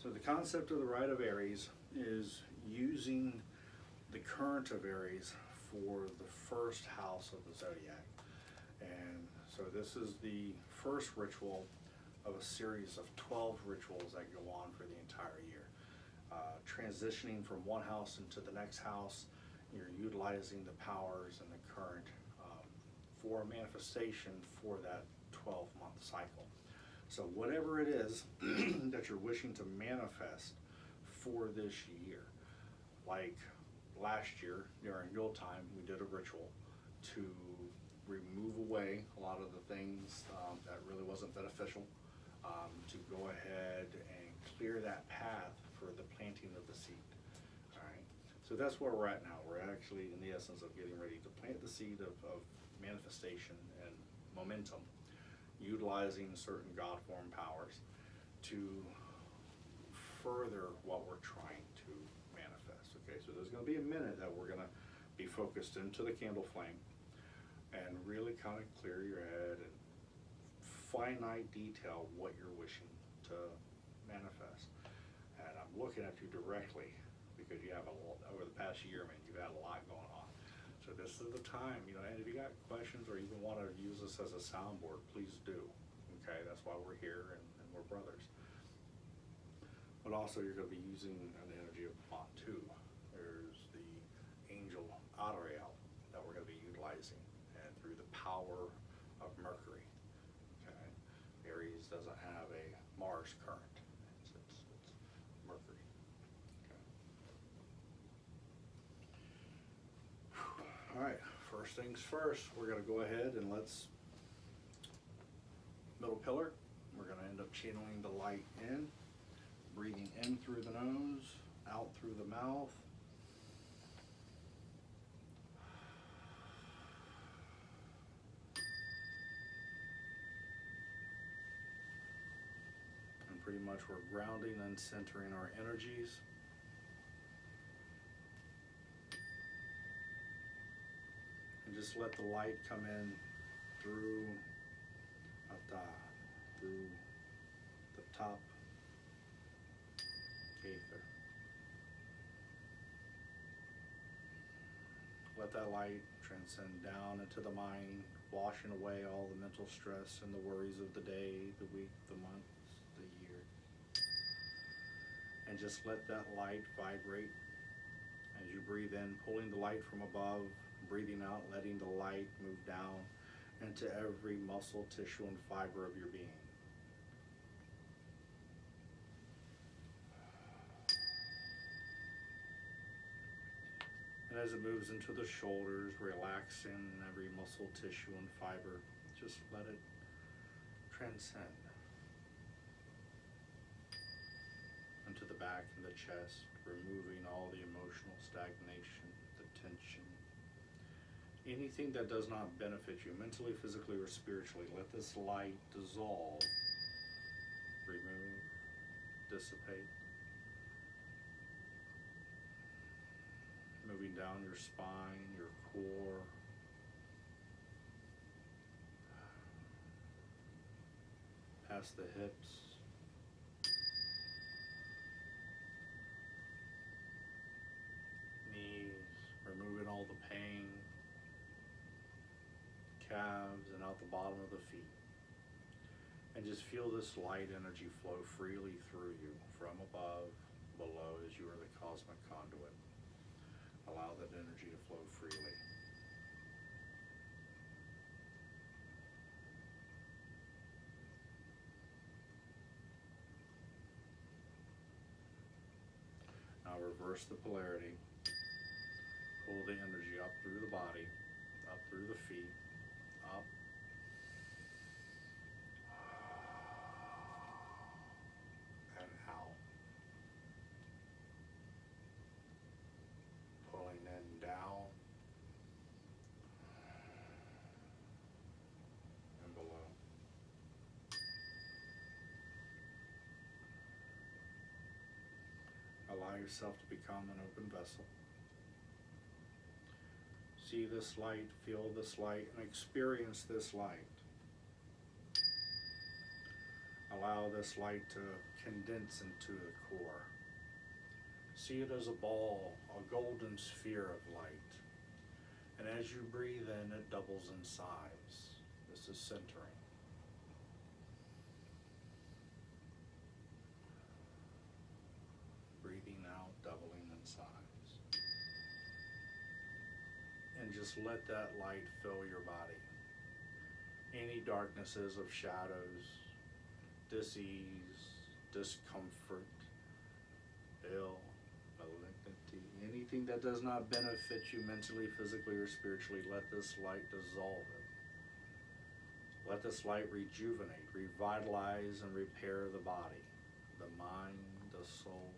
So the concept of the Rite of Aries is using the current of Aries for the first house of the zodiac. And so this is the first ritual of a series of 12 rituals that go on for the entire year. Transitioning from one house into the next house, you're utilizing the powers and the current for a manifestation for that 12-month cycle. So whatever it is that you're wishing to manifest for this year, like last year during Yule time, we did a ritual to remove away a lot of the things that really wasn't beneficial, to go ahead and clear that path for the planting of the seed. All right. So that's where we're at now. We're actually in the essence of getting ready to plant the seed of manifestation and momentum, utilizing certain God form powers to further what we're trying to manifest. Okay, so there's going to be a minute that we're going to be focused into the candle flame and really kind of clear your head and finite detail what you're wishing to manifest. And I'm looking at you directly because you have a lot, over the past year, man, you've had a lot going on. So this is the time, you know, and if you got questions or even want to use this as a soundboard, please do. Okay, that's why we're here and we're brothers. But also you're going to be using an energy of Montu. There's the angel Ariel that we're going to be utilizing, and through the power of Mercury. Okay, Aries doesn't have a Mars current. It's Mercury. Okay. All right, first things first, we're going to go ahead and let's middle pillar. We're going to end up channeling the light in, breathing in through the nose, out through the mouth. And pretty much we're grounding and centering our energies. And just let the light come in through through the top ether. Let that light transcend down into the mind, washing away all the mental stress and the worries of the day, the week, the month, the year. And just let that light vibrate as you breathe in, pulling the light from above, breathing out, letting the light move down into every muscle, tissue, and fiber of your being. And as it moves into the shoulders, relaxing every muscle, tissue, and fiber, just let it transcend into the back and the chest, removing all the emotional stagnation, the tension, anything that does not benefit you mentally, physically, or spiritually. Let this light dissolve, remove, dissipate. Moving down your spine, your core, past the hips, knees, removing all the pain, calves, and out the bottom of the feet. And just feel this light energy flow freely through you, from above, below, as you are the cosmic conduit. Allow that energy to flow freely. Now reverse the polarity. Pull the energy up through the body, up through the feet, up. And out. Pulling in down and below. Allow yourself to become an open vessel. See this light, feel this light, and experience this light. allow this light to condense into the core. See it as a ball, a golden sphere of light. And as you breathe in, it doubles in size. This is centering. Breathing out, doubling in size. And just let that light fill your body. Any darknesses of shadows, dis-ease, discomfort, ill, malignity, anything that does not benefit you mentally, physically, or spiritually, let this light dissolve it. Let this light rejuvenate, revitalize, and repair the body, the mind, the soul.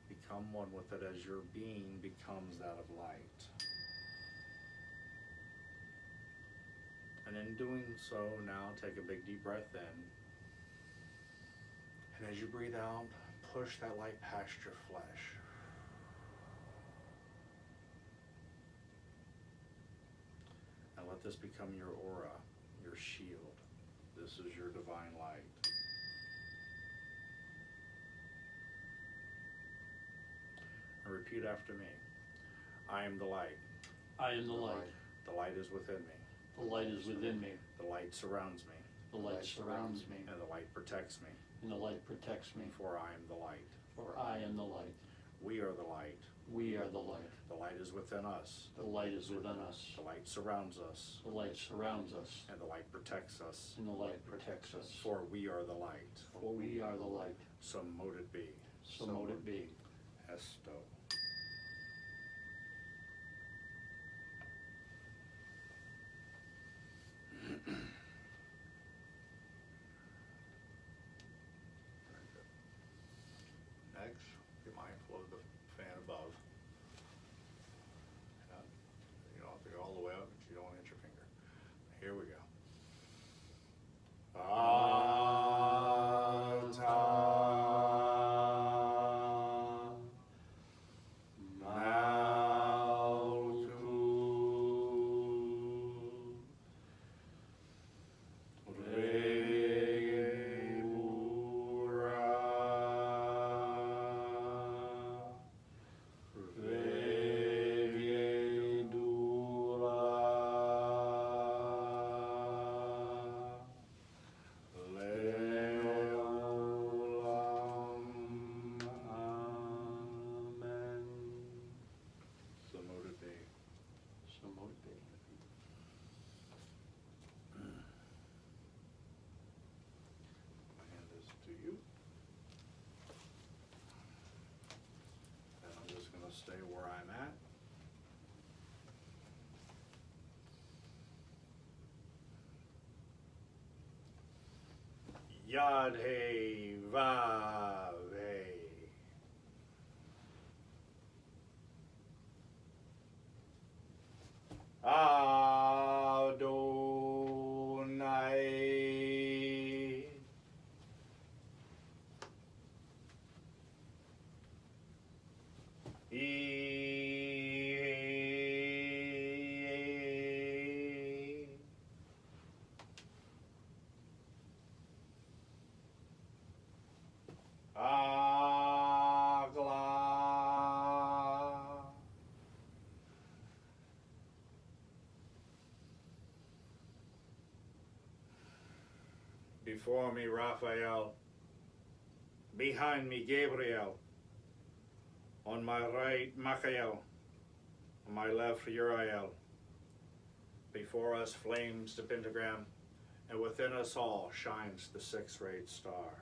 Become one with it as your being becomes that of light. And in doing so, now take a big deep breath in. And as you breathe out, push that light past your flesh. And let this become your aura, your shield. This is your divine light. And repeat after me. I am the light. I am the light. The light is within me. The light is within me. The light surrounds me. The light surrounds me. And the light protects me. And the light protects me. For I am the light. For I am the light. We are the light. We are the light. The light is within us. The light is within us. The light surrounds us. The light surrounds us. And the light protects us. And the light protects us. For we are the light. For we are the light. So mote it be. So mote it be. Esto. Next, be mindful of the fan above. You don't have to go all the way up, but you don't want to hit your finger. Here we go. Stay where I'm at. Yad He Vav He. Adonai. Before me, Raphael. Behind me, Gabriel. On my right, Michael. On my left, Uriel. Before us flames the pentagram, and within us all shines the six-rayed star.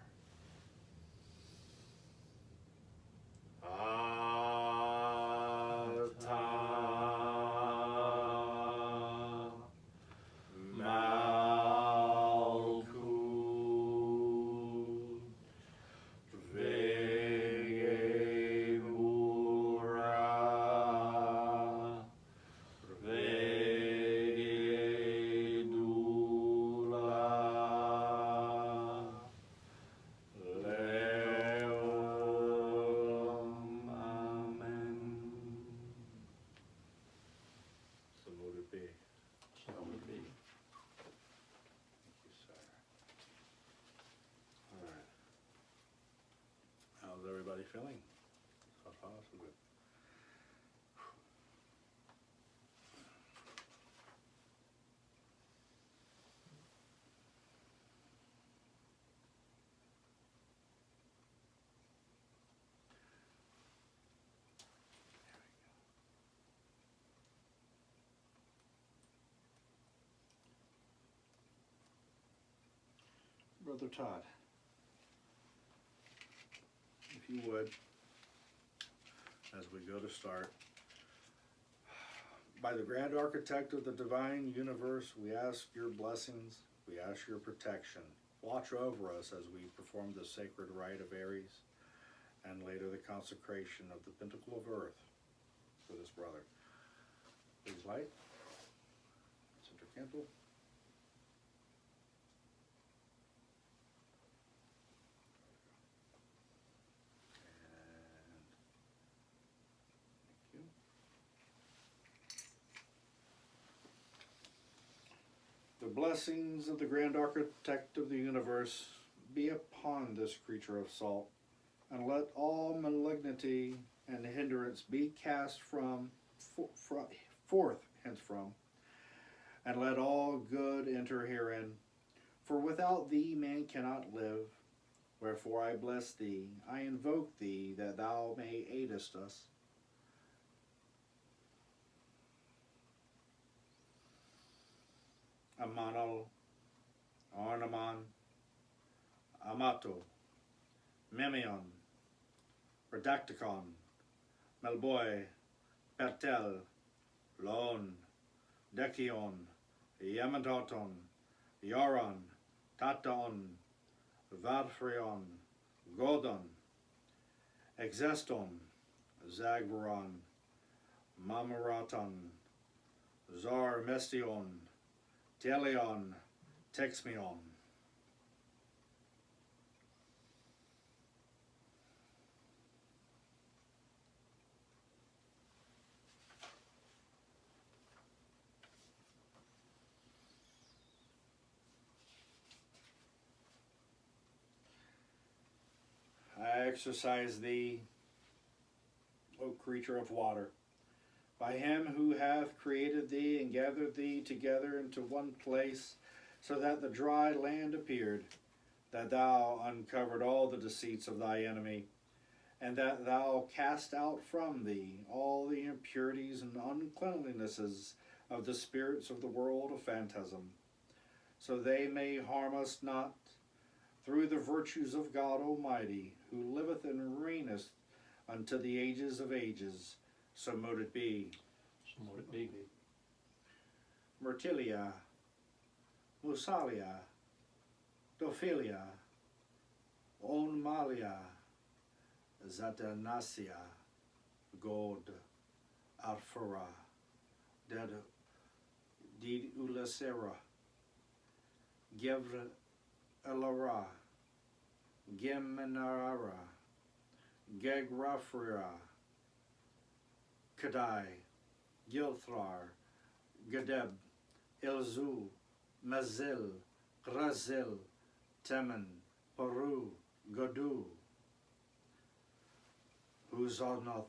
feeling? So far, so good. Brother Todd, if you would, as we go to start, by the grand architect of the divine universe, we ask your blessings, we ask your protection. Watch over us as we perform the sacred rite of Aries and later the consecration of the Pentacle of Earth for this brother. Please light, center candle. Thank you. The blessings of the grand architect of the universe be upon this creature of salt, and let all malignity and hindrance be cast forth hence from, and let all good enter herein. For without thee man cannot live. Wherefore I bless thee, I invoke thee, that thou may aidest us. Amanal, Ornaman, Amato, Memion, Redacticon, Melboy, Pertel, Lon, Decion, Yamatoton, Yoron, Taton, Vadfrion, Godon, Exeston, Zagvaron, Mamaraton, Zar Mestion, Telion, Texmion. I exercise thee, O creature of water, by him who hath created thee and gathered thee together into one place, so that the dry land appeared, that thou uncovered all the deceits of thy enemy, and that thou cast out from thee all the impurities and uncleanlinesses of the spirits of the world of phantasm, so they may harm us not, through the virtues of God Almighty, who liveth and reigneth unto the ages of ages. So mote it be. So mote it be. Myrtilia, Musalia, Dophilia, Onmalia, Zatanasia, God, Alfura, Did Ulasera, Gevr Elara, Gemenara, Gegrafria, Kadai, Gilthrar, Gadeb, Ilzu, Mazil, Grazil, Temen, Peru, Godu, Huzonoth,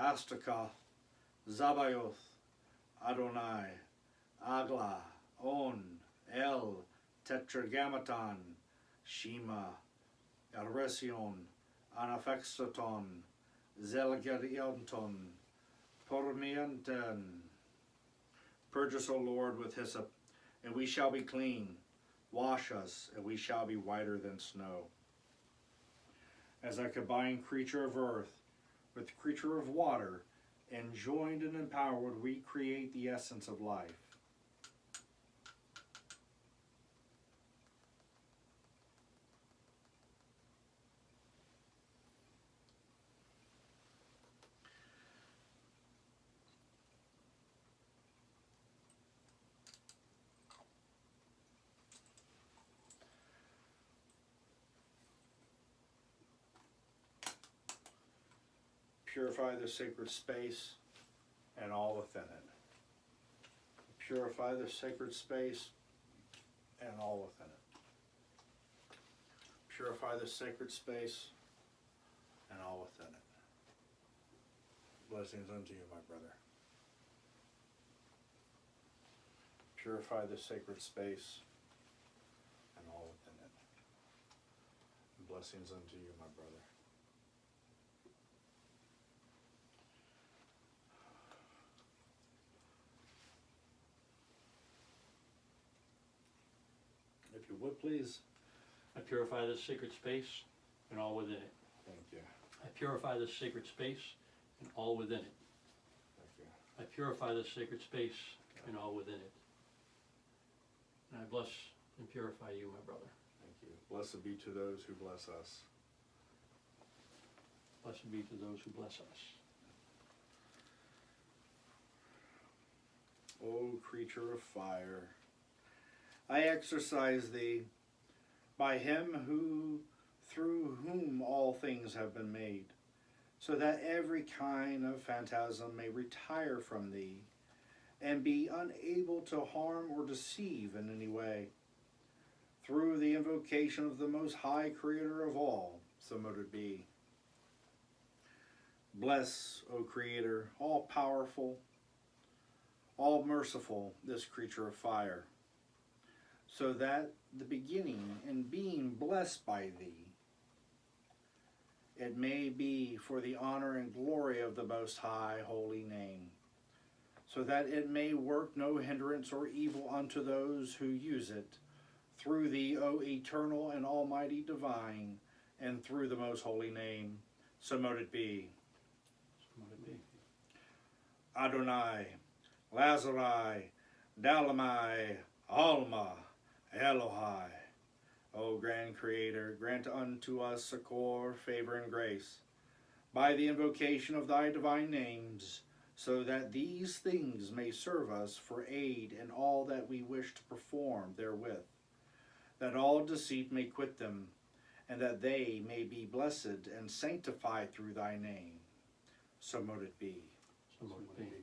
Astakath, Zabayoth, Adonai, Agla, On, El, Tetragrammaton, Shema, Erresion, Anaphexaton, Zelgarionton, Pormienten. Purge us, O Lord, with hyssop, and we shall be clean. Wash us, and we shall be whiter than snow. As I combine creature of earth with creature of water, and joined and empowered, we create the essence of life. Purify the sacred space and all within it. Purify the sacred space and all within it. Purify the sacred space and all within it. Blessings unto you, my brother. Purify the sacred space and all within it. Blessings unto you, my brother. If you would, please. I purify this sacred space and all within it. Thank you. I purify this sacred space and all within it. Thank you. I purify this sacred space and all within it. And I bless and purify you, my brother. Thank you. Blessed be to those who bless us. Blessed be to those who bless us. O creature of fire, I exercise thee, by him who, through whom all things have been made, so that every kind of phantasm may retire from thee, and be unable to harm or deceive in any way. Through the invocation of the Most High Creator of all, so mote it be. Bless, O Creator, all powerful, all merciful, this creature of fire, so that the beginning in being blessed by thee, it may be for the honor and glory of the Most High holy name, so that it may work no hindrance or evil unto those who use it, through thee, O eternal and almighty divine, and through the most holy name, so mote it be. So mote it be. Adonai, Lazari, Dalamai, Alma, Elohai. O grand Creator, grant unto us succor, favor, and grace, by the invocation of thy divine names, so that these things may serve us for aid in all that we wish to perform therewith, that all deceit may quit them, and that they may be blessed and sanctified through thy name. So mote it be. So mote it be. Could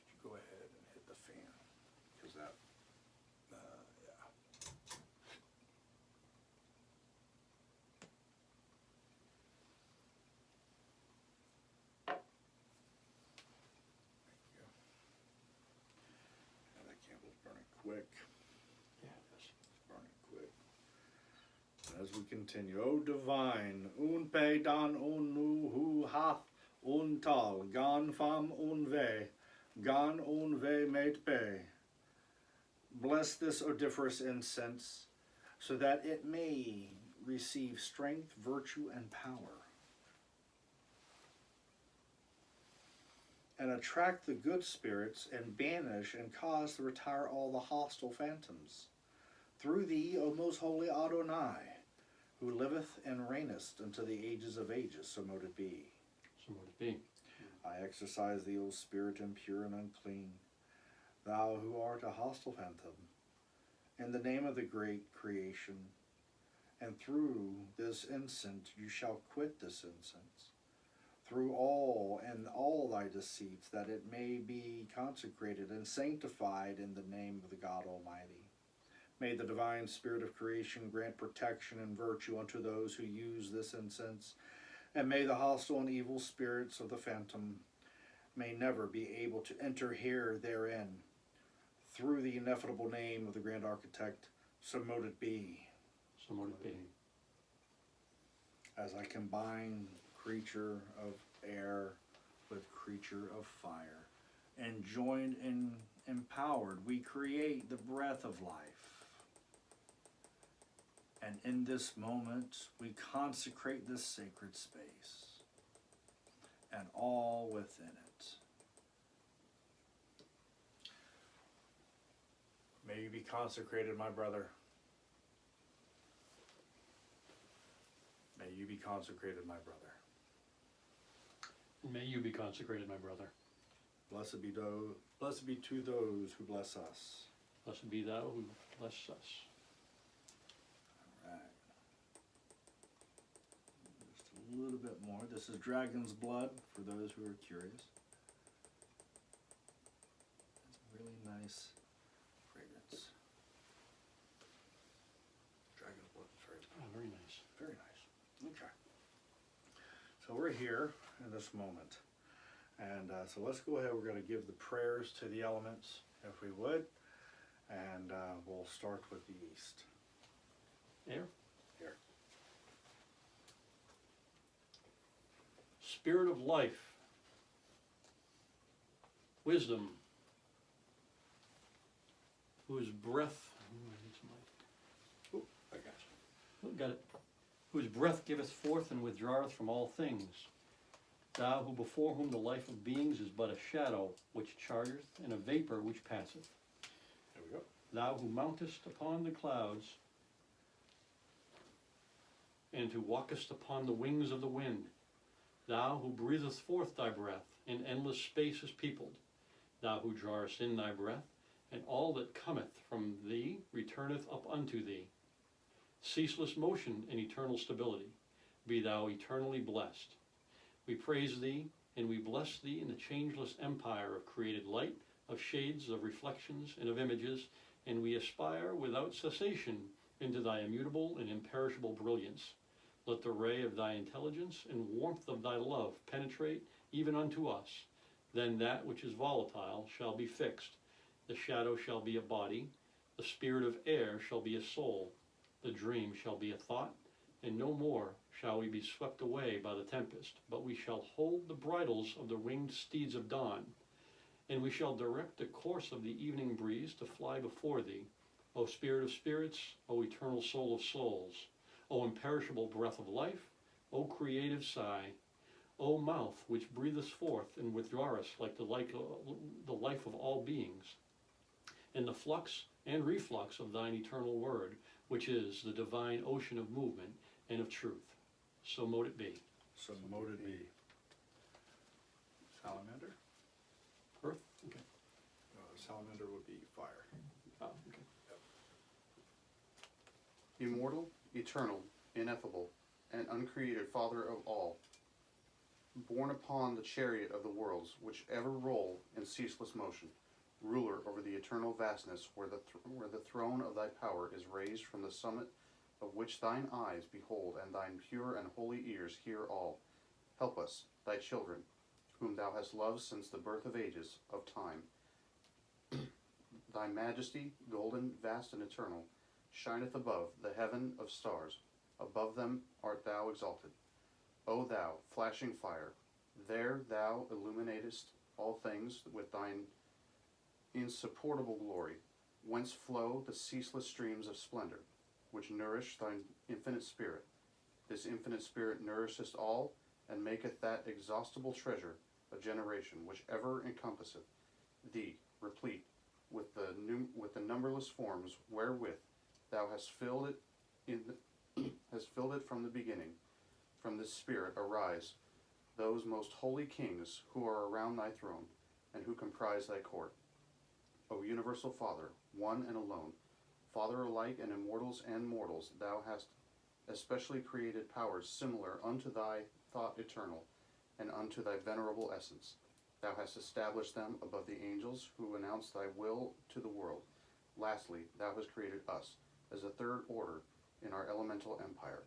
you go ahead and hit the fan? Because that, yeah. Thank you. And that candle's burning quick. Yeah, yes. It's burning quick. As we continue, O divine, un pe dan un nu hu hath un tal, gan fam un ve mate pe. Bless this odoriferous incense, so that it may receive strength, virtue, and power, and attract the good spirits, and banish and cause to retire all the hostile phantoms. Through thee, O most holy Adonai, who liveth and reignest unto the ages of ages, so mote it be. So mote it be. I exercise thee, O spirit impure and unclean, thou who art a hostile phantom, in the name of the great creation, and through this incense you shall quit this incense, through all and all thy deceits, that it may be consecrated and sanctified in the name of the God Almighty. May the divine spirit of creation grant protection and virtue unto those who use this incense, and may the hostile and evil spirits of the phantom may never be able to enter here therein. Through the ineffable name of the grand architect, so mote it be. So mote it be. As I combine creature of air with creature of fire, and joined and empowered, we create the breath of life. And in this moment, we consecrate this sacred space and all within it. May you be consecrated, my brother. May you be consecrated, my brother. And may you be consecrated, my brother. Blessed be to those who bless us. Blessed be thou who bless us. All right. Just a little bit more. This is dragon's blood, for those who are curious. It's really nice fragrance. Dragon blood, Very nice. very nice. Okay. So we're here in this moment. And so let's go ahead, we're gonna give the prayers to the elements, if we would. And we'll start with the east. Air. Here. Spirit of life, wisdom, whose breath, I need some light. I got you. Got it. Whose breath giveth forth and withdraweth from all things. Thou who before whom the life of beings is but a shadow which chargeth, and a vapor which passeth. There we go. Thou who mountest upon the clouds, and who walkest upon the wings of the wind. Thou who breathest forth thy breath, and endless space is peopled. Thou who drawest in thy breath, and all that cometh from thee returneth up unto thee. Ceaseless motion and eternal stability, be thou eternally blessed. We praise thee, and we bless thee in the changeless empire of created light, of shades, of reflections, and of images, and we aspire without cessation into thy immutable and imperishable brilliance. Let the ray of thy intelligence and warmth of thy love penetrate even unto us. Then that which is volatile shall be fixed. The shadow shall be a body. The spirit of air shall be a soul. The dream shall be a thought. And no more shall we be swept away by the tempest, but we shall hold the bridles of the winged steeds of dawn. And we shall direct the course of the evening breeze to fly before thee. O spirit of spirits, O eternal soul of souls, O imperishable breath of life, O creative sigh, O mouth which breathest forth and withdrawest like the life of all beings, and the flux and reflux of thine eternal word, which is the divine ocean of movement and of truth. So mote it be. So mote it be. Salamander? Earth? Okay. Salamander would be fire. Oh, okay. Immortal, eternal, ineffable, and uncreated Father of all, borne upon the chariot of the worlds, which ever roll in ceaseless motion, ruler over the eternal vastness, where the throne of thy power is raised from the summit, of which thine eyes behold, and thine pure and holy ears hear all. Help us, thy children, whom thou hast loved since the birth of ages, of time. Thy majesty, golden, vast, and eternal, shineth above the heaven of stars. Above them art thou exalted. O thou, flashing fire, there thou illuminatest all things with thine insupportable glory, whence flow the ceaseless streams of splendor, which nourish thine infinite spirit. This infinite spirit nourisheth all, and maketh that exhaustible treasure of generation which ever encompasseth thee, replete with the numberless forms wherewith thou hast filled it from the beginning. From this spirit arise those most holy kings who are around thy throne, and who comprise thy court. O universal Father, one and alone, Father alike in immortals and mortals, thou hast especially created powers similar unto thy thought eternal, and unto thy venerable essence. Thou hast established them above the angels who announce thy will to the world. Lastly, thou hast created us as a third order in our elemental empire.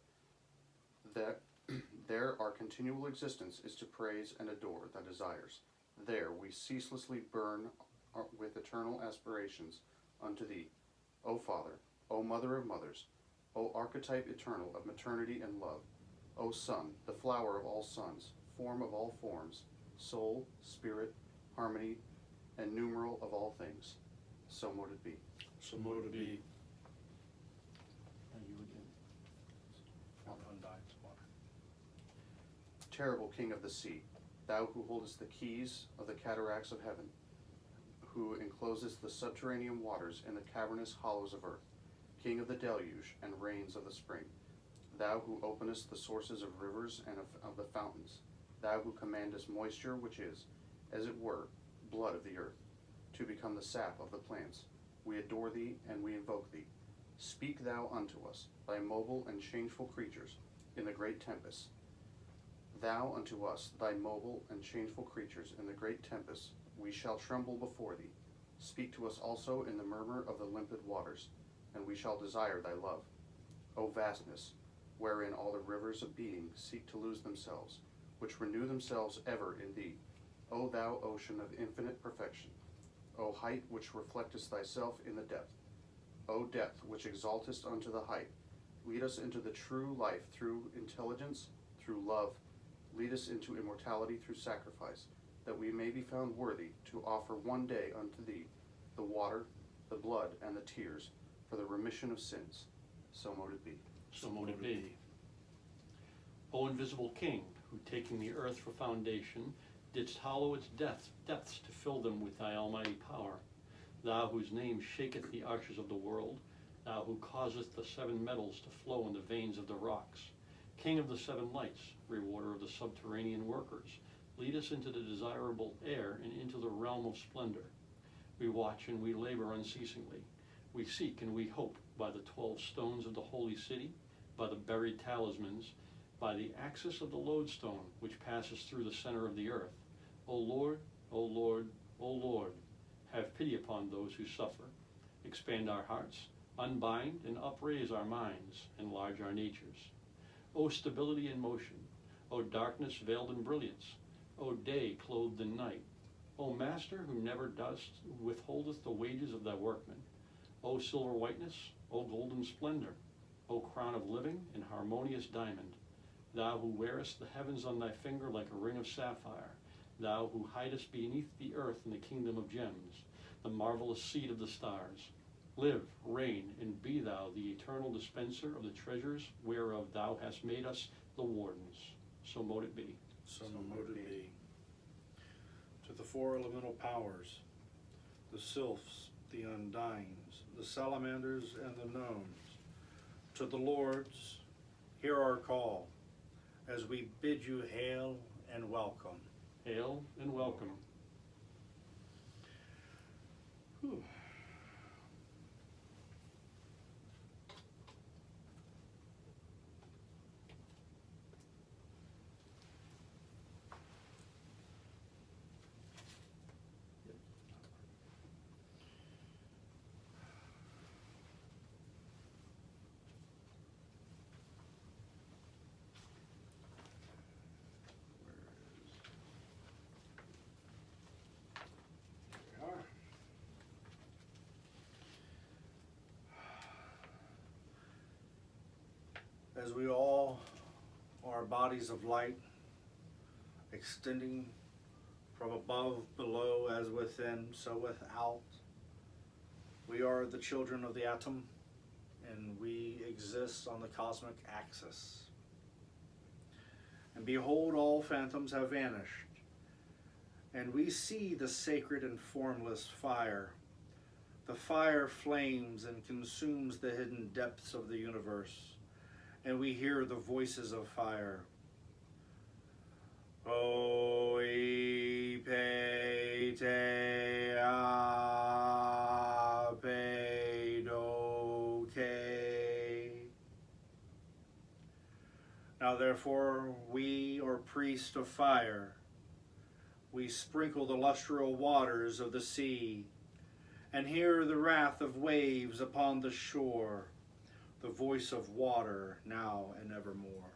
There our continual existence is to praise and adore thy desires. There we ceaselessly burn with eternal aspirations unto thee, O Father, O Mother of mothers, O archetype eternal of maternity and love, O Son, the flower of all sons, form of all forms, soul, spirit, harmony, and numeral of all things. So mote it be. So mote it be. And you again. Undying water. Terrible King of the sea, thou who holdest the keys of the cataracts of heaven, who enclosest the subterranean waters in the cavernous hollows of earth, King of the deluge and rains of the spring, thou who openest the sources of rivers and of the fountains, thou who commandest moisture which is, as it were, blood of the earth, to become the sap of the plants. We adore thee and we invoke thee. Speak thou unto us, thy mobile and changeful creatures, in the great tempest. Thou unto us, thy mobile and changeful creatures, in the great tempest, we shall tremble before thee. Speak to us also in the murmur of the limpid waters, and we shall desire thy love. O vastness, wherein all the rivers of being seek to lose themselves, which renew themselves ever in thee. O thou ocean of infinite perfection, O height which reflectest thyself in the depth, O depth which exaltest unto the height, lead us into the true life through intelligence, through love, lead us into immortality through sacrifice, that we may be found worthy to offer one day unto thee the water, the blood, and the tears, for the remission of sins. So mote it be. So mote it be. O invisible King, who taking the earth for foundation, didst hollow its depths to fill them with thy almighty power, thou whose name shaketh the arches of the world, thou who causest the seven metals to flow in the veins of the rocks, King of the seven lights, rewarder of the subterranean workers, lead us into the desirable air and into the realm of splendor. We watch and we labor unceasingly. We seek and we hope by the 12 stones of the holy city, by the buried talismans, by the axis of the lodestone which passes through the center of the earth. O Lord, O Lord, O Lord, have pity upon those who suffer. Expand our hearts, unbind and upraise our minds, enlarge our natures. O stability in motion, O darkness veiled in brilliance, O day clothed in night, O Master who never dost withholdeth the wages of thy workmen, O silver whiteness, O golden splendor, O crown of living and harmonious diamond, thou who wearest the heavens on thy finger like a ring of sapphire, thou who hidest beneath the earth in the kingdom of gems, the marvelous seed of the stars. Live, reign, and be thou the eternal dispenser of the treasures whereof thou hast made us the wardens. So mote it be. So mote it be. To the 4 elemental powers, the sylphs, the undines, the salamanders, and the gnomes, to the lords, hear our call, as we bid you hail and welcome. Hail and welcome. Whew. There we are. As we all are bodies of light, extending from above, below, as within, so without, we are the children of the atom, and we exist on the cosmic axis. And behold, all phantoms have vanished, and we see the sacred and formless fire. The fire flames and consumes the hidden depths of the universe, and we hear the voices of fire. O e pe te a pe do ke. Now therefore we are priests of fire. We sprinkle the lustral waters of the sea, and hear the wrath of waves upon the shore, the voice of water now and evermore.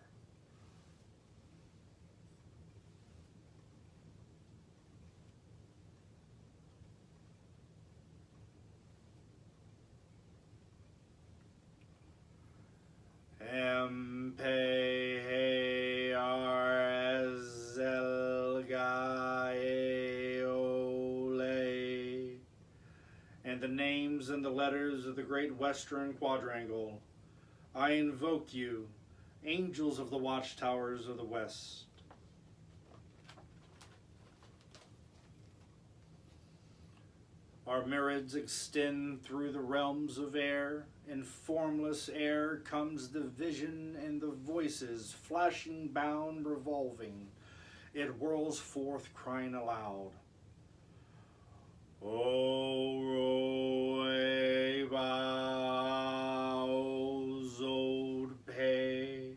Empe he ar eole. And the names and the letters of the great western quadrangle, I invoke you, angels of the watchtowers of the west. Our myriads extend through the realms of air. In formless air comes the vision and the voices, flashing, bound, revolving. It whirls forth, crying aloud. O roe bao zod pe.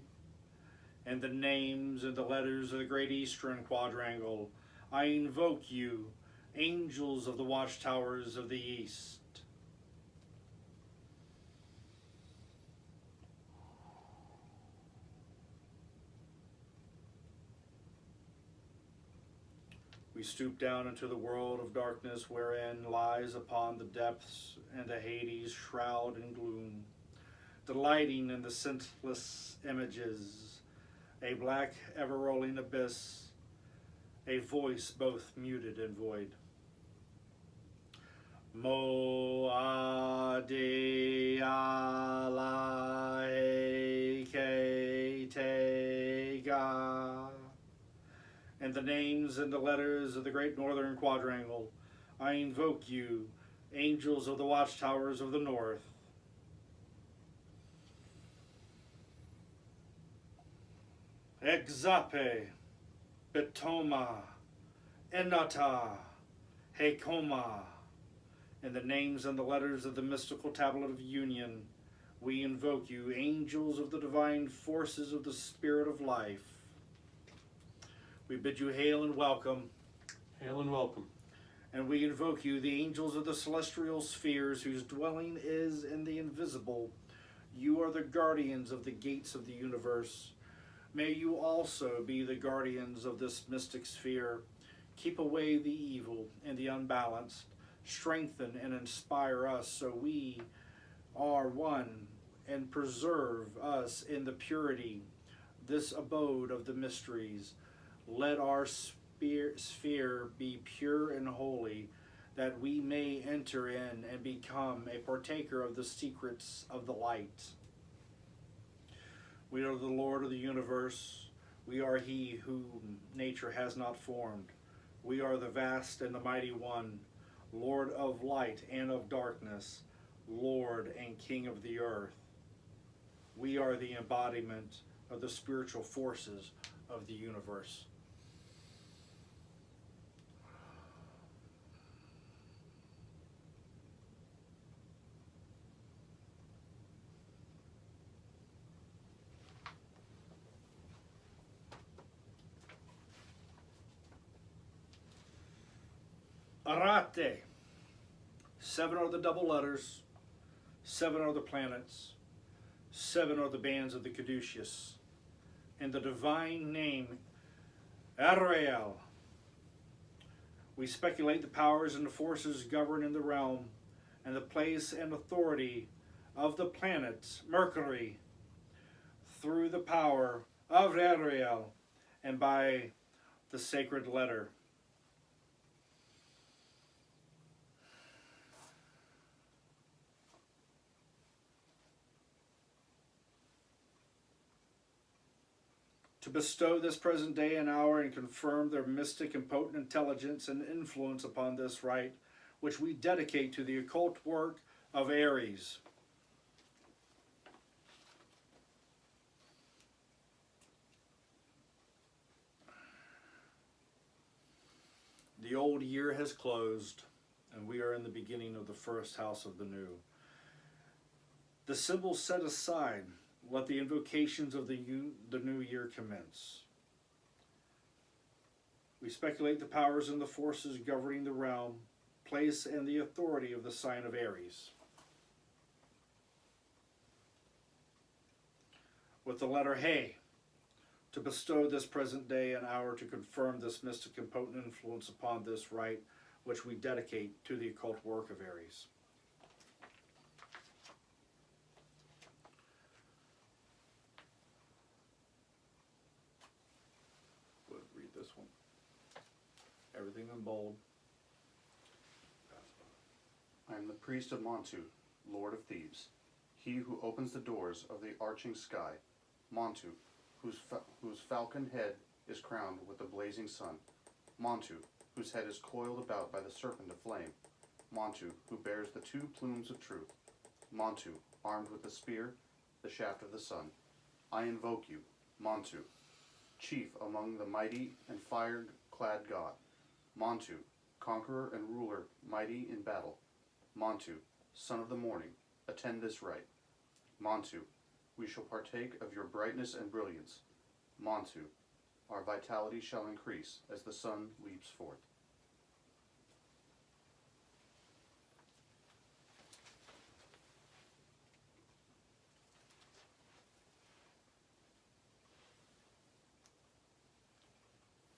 And the names and the letters of the great eastern quadrangle, I invoke you, angels of the watchtowers of the east. We stoop down into the world of darkness wherein lies upon the depths and the Hades shroud in gloom, delighting in the scentless images, a black ever-rolling abyss, a voice both muted and void. Mo adi ala ke te ga. In the names and the letters of the great northern quadrangle, I invoke you, angels of the watchtowers of the north. Exape, Betoma, Enata, Hekoma. In the names and the letters of the mystical tablet of union, we invoke you, angels of the divine forces of the spirit of life. We bid you hail and welcome. Hail and welcome. And we invoke you, the angels of the celestial spheres, whose dwelling is in the invisible. You are the guardians of the gates of the universe. May you also be the guardians of this mystic sphere. Keep away the evil and the unbalanced. Strengthen and inspire us so we are one, and preserve us in the purity, this abode of the mysteries. Let our sphere be pure and holy, that we may enter in and become a partaker of the secrets of the light. We are the Lord of the universe. We are He whom nature has not formed. We are the vast and the mighty one, Lord of light and of darkness, Lord and King of the earth. We are the embodiment of the spiritual forces of the universe. Arate. 7 are the double letters, 7 are the planets, 7 are the bands of the caduceus, and the divine name Ariel. We speculate the powers and the forces govern in the realm, and the place and authority of the planets, Mercury, through the power of Ariel, and by the sacred letter. To bestow this present day and hour and confirm their mystic and potent intelligence and influence upon this rite, which we dedicate to the occult work of Aries. The old year has closed, and we are in the beginning of the first house of the new. The symbols set aside, let the invocations of the new year commence. We speculate the powers and the forces governing the realm, place, and the authority of the sign of Aries. With the letter He, to bestow this present day and hour to confirm this mystic and potent influence upon this rite, which we dedicate to the occult work of Aries. Read this one. Everything in bold. I am the priest of Montu, Lord of Thebes, he who opens the doors of the arching sky, Montu, whose falcon head is crowned with the blazing sun, Montu, whose head is coiled about by the serpent of flame, Montu, who bears the 2 plumes of truth, Montu, armed with the spear, the shaft of the sun. I invoke you, Montu, chief among the mighty and fire-clad god, Montu, conqueror and ruler, mighty in battle, Montu, son of the morning, attend this rite. Montu, we shall partake of your brightness and brilliance. Montu, our vitality shall increase as the sun leaps forth.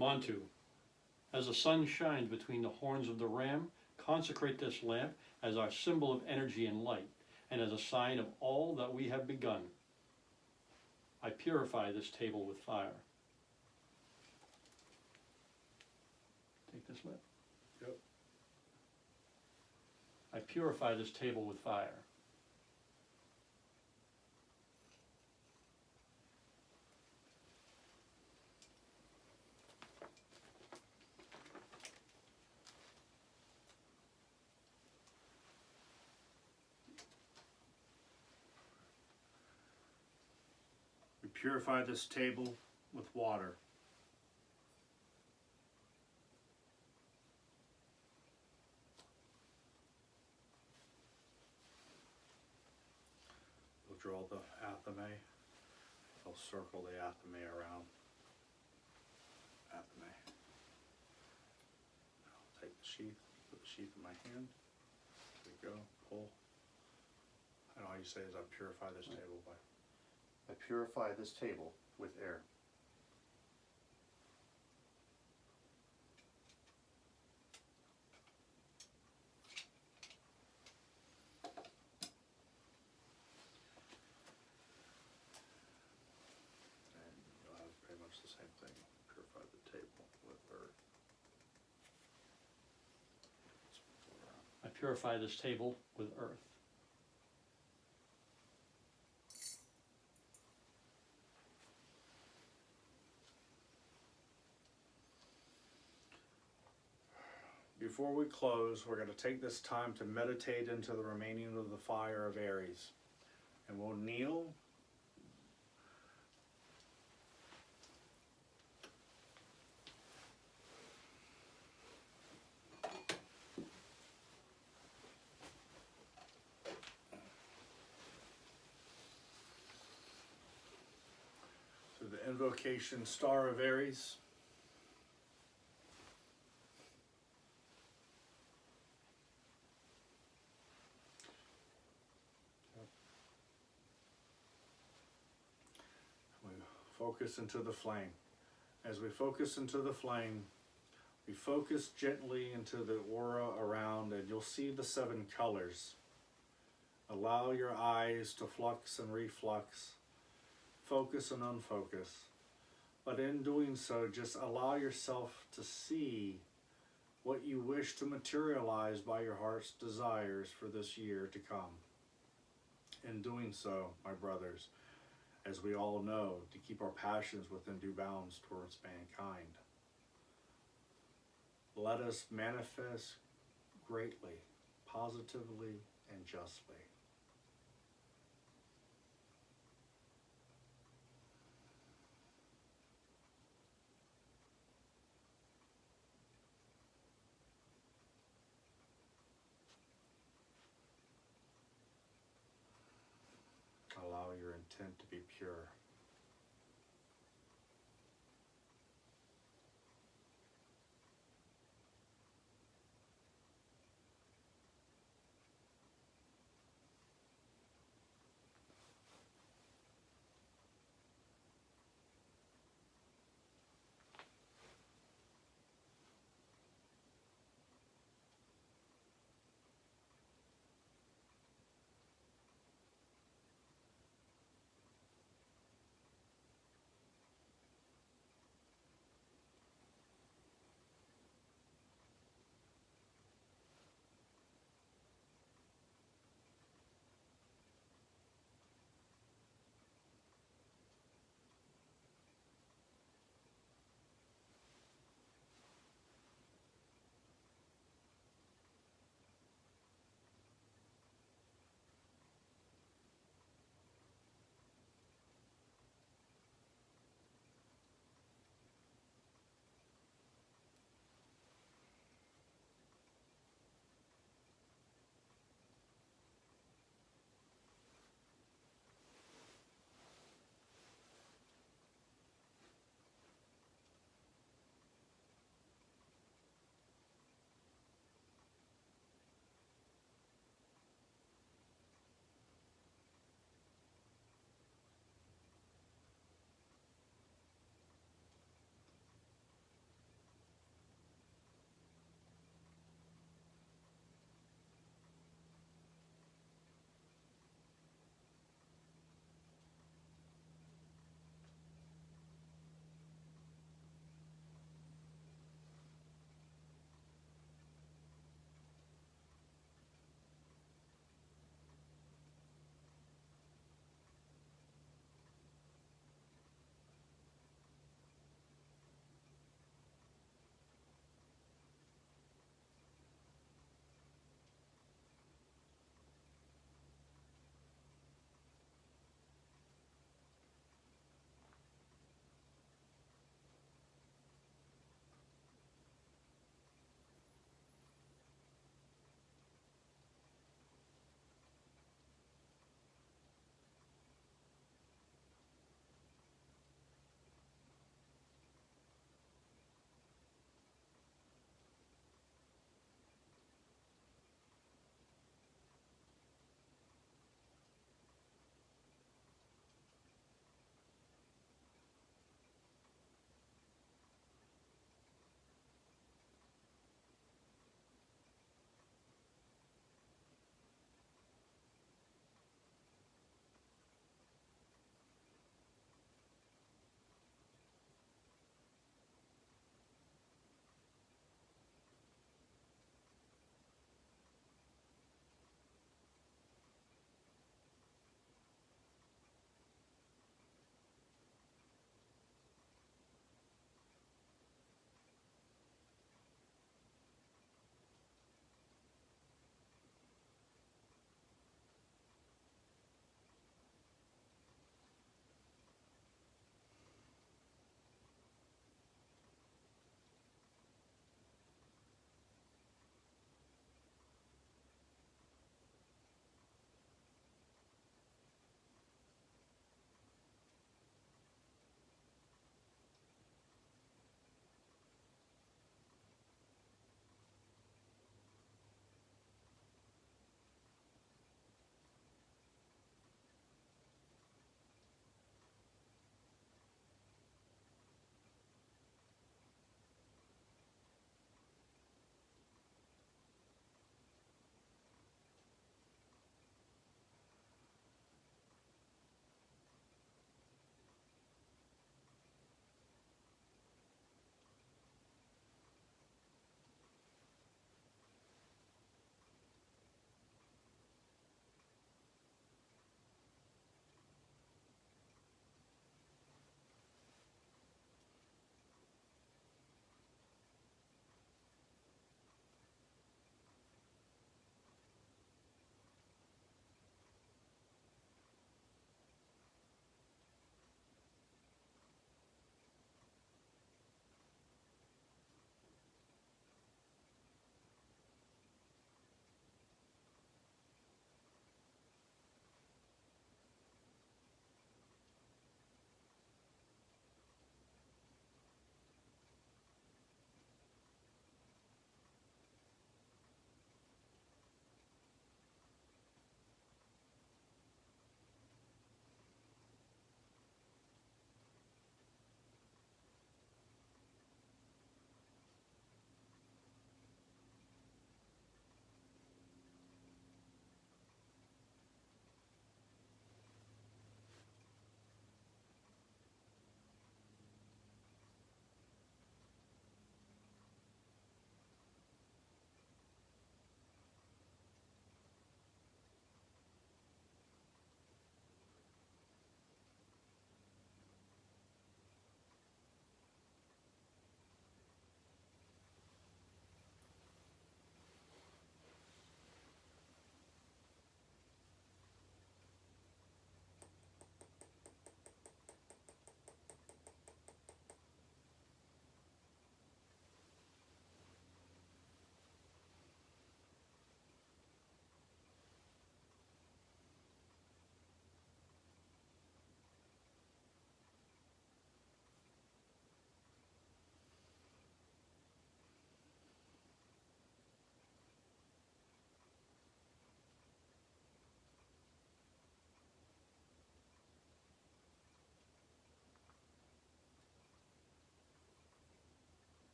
Montu, as the sun shines between the horns of the ram, consecrate this lamp as our symbol of energy and light, and as a sign of all that we have begun. I purify this table with fire. Take this with. Yep. I purify this table with fire. We purify this table with water. We'll draw the athame. I'll circle the athame around. Athame. I'll take the sheath, put the sheath in my hand. There we go, pull. And all you say is I purify this table by. I purify this table with air. And you'll have pretty much the same thing. Purify the table with earth. I purify this table with earth. Before we close, we're going to take this time to meditate into the remaining of the fire of Aries. And we'll kneel. To the invocation Star of Aries. Focus into the flame. As we focus into the flame, we focus gently into the aura around, and you'll see the 7 colors. Allow your eyes to flux and reflux, focus and unfocus. But in doing so, just allow yourself to see what you wish to materialize by your heart's desires for this year to come. In doing so, my brothers, as we all know, to keep our passions within due bounds towards mankind. Let us manifest greatly, positively, and justly. Allow your intent to be pure.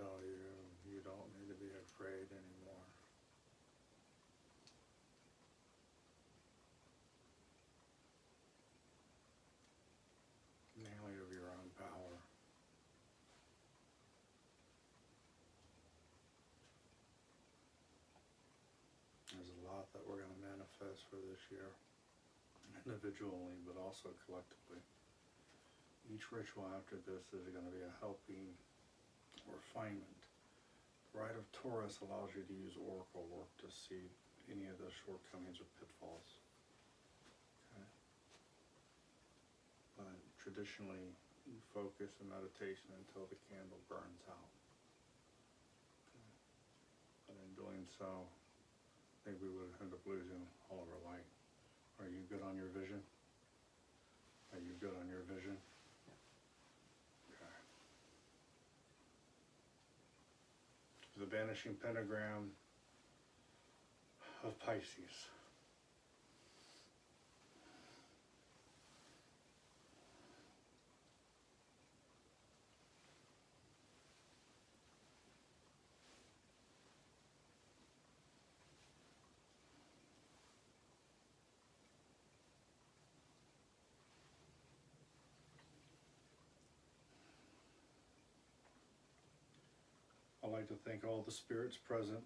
tell you, you don't need to be afraid anymore. Mainly of your own power. There's a lot that we're going to manifest for this year, individually, but also collectively. Each ritual after this is going to be a helping refinement. The Rite of Taurus allows you to use oracle work to see any of the shortcomings or pitfalls. Okay. But traditionally, you focus in meditation until the candle burns out. Okay. But in doing so, I think we would end up losing all of our light. Are you good on your vision? Are you good on your vision? Okay. The vanishing pentagram of Pisces. I'd like to thank all the spirits present,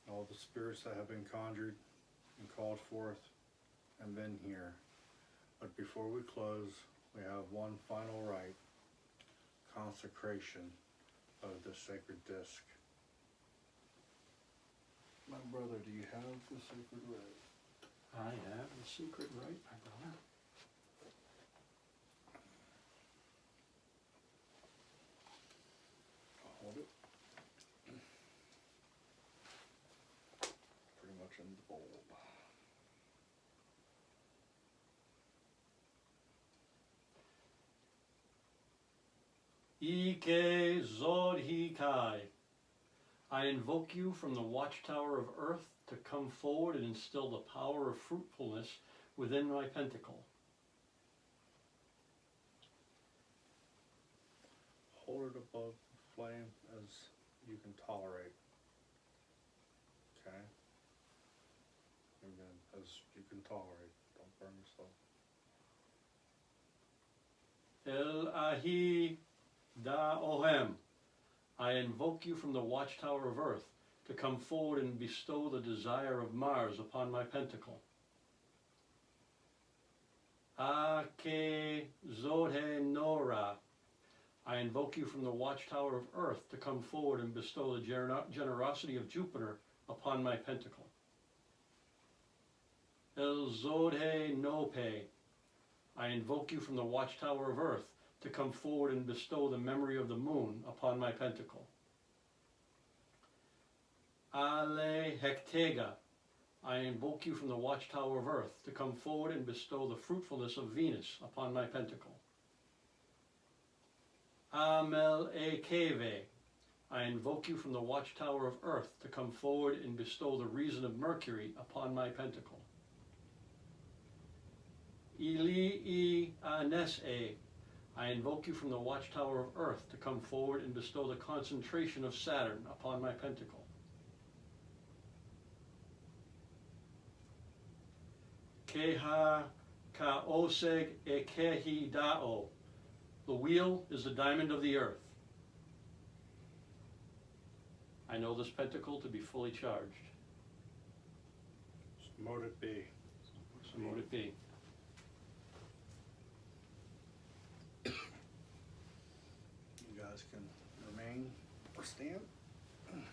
all the spirits that have been conjured and called forth and been here. But before we close, we have one final rite, consecration of the sacred disc. My brother, do you have the sacred rite? I have the secret right, my brother. Hold it. Pretty much in the bowl. Ike Zod Hikai. I invoke you from the watchtower of earth to come forward and instill the power of fruitfulness within my pentacle. Hold it above the flame as you can tolerate. Okay? Again, as you can tolerate. Don't burn yourself. El Ahi Da Ohem. I invoke you from the watchtower of earth to come forward and bestow the desire of Mars upon my pentacle. Ake Zodhe Nora. I invoke you from the watchtower of earth to come forward and bestow the generosity of Jupiter upon my pentacle. El Zodhe Nope. I invoke you from the watchtower of earth to come forward and bestow the memory of the moon upon my pentacle. Ale Hektega. I invoke you from the watchtower of earth to come forward and bestow the fruitfulness of Venus upon my pentacle. Amel Ekeve. I invoke you from the watchtower of earth to come forward and bestow the reason of Mercury upon my pentacle. Ili Anese. I invoke you from the watchtower of earth to come forward and bestow the concentration of Saturn upon my pentacle. Keha Kaoseg Ekehi Dao. The wheel is the diamond of the earth. I know this pentacle to be fully charged. So mote it be. So mote it be. You guys can remain or stand. Going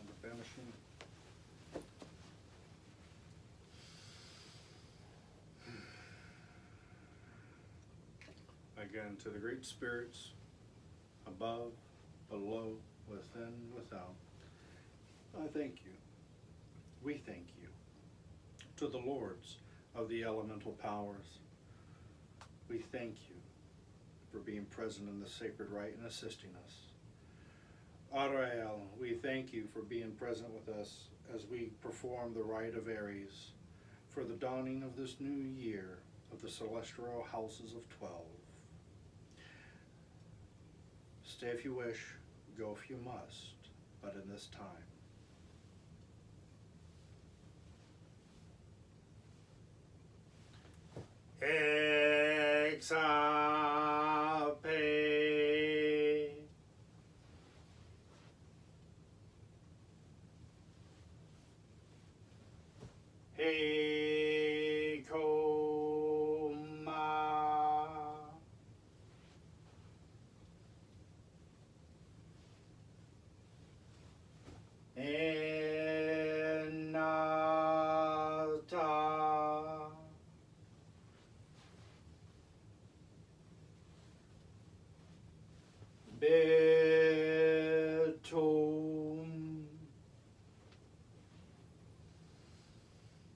to vanishing. Again, to the great spirits, above, below, within, without, I thank you. We thank you. To the lords of the elemental powers, we thank you for being present in the sacred rite and assisting us. Ariel, we thank you for being present with us as we perform the rite of Aries for the dawning of this new year of the celestial houses of 12. Stay if you wish, go if you must, but in this time. Exape. Hekoma. Enata. Betum.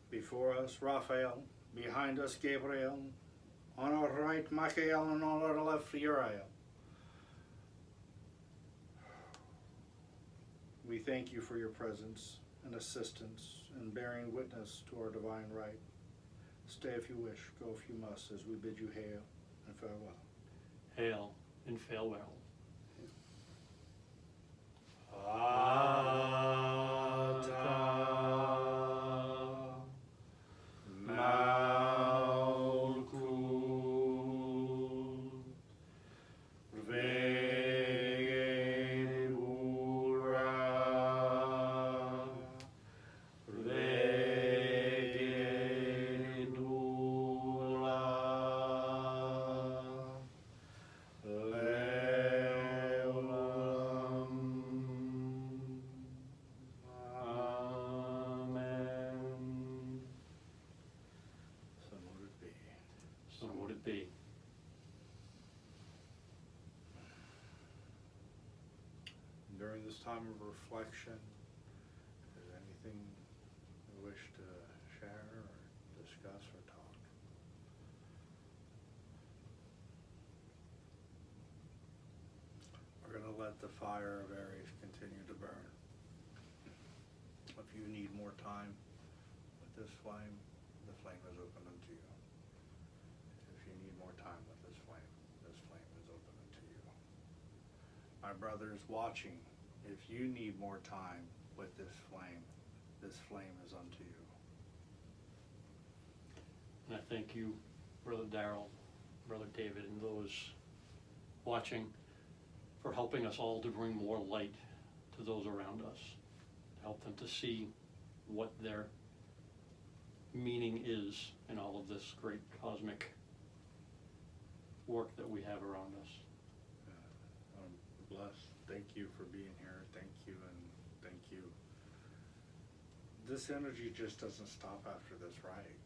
Before us, Raphael. Behind us, Gabriel. On our right, Michael, and on our left, Uriel. We thank you for your presence and assistance in bearing witness to our divine right. Stay if you wish, go if you must, as we bid you hail and farewell. Hail and farewell. Ata Malkut Vegebura Vegedula Leolam. Amen. So would it be. So would it be. During this time of reflection, is there anything you wish to share or discuss or talk? We're going to let the fire of Aries continue to burn. If you need more time with this flame, the flame is open unto you. If you need more time with this flame is open unto you. My brothers watching, if you need more time with this flame is unto you. And I thank you, Brother Darrell, Brother David, and those watching for helping us all to bring more light to those around us, to help them to see what their meaning is in all of this great cosmic work that we have around us. I'm blessed. Thank you for being here. Thank you and thank you. This energy just doesn't stop after this rite.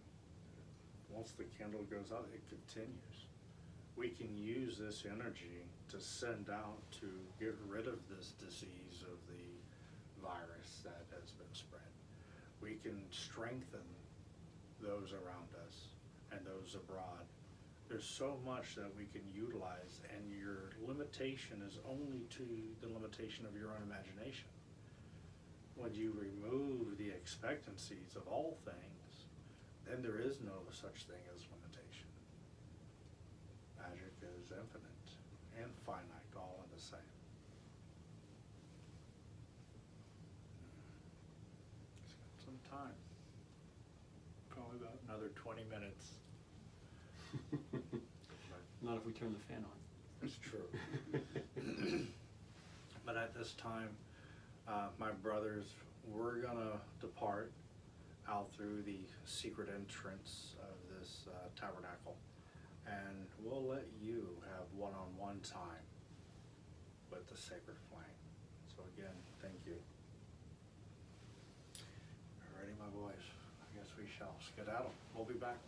Once the candle goes out, it continues. We can use this energy to send out to get rid of this disease of the virus that has been spread. We can strengthen those around us and those abroad. There's so much that we can utilize, and your limitation is only to the limitation of your own imagination. When you remove the expectancies of all things, then there is no such thing as limitation. Magic is infinite and finite, all in the same. It's got some time. Probably about another 20 minutes. Not if we turn the fan on. It's true. But at this time, my brothers, we're gonna depart out through the secret entrance of this tabernacle, and we'll let you have one-on-one time with the sacred flame. So again, thank you. Alrighty, my boys, I guess we shall skedaddle. We'll be back.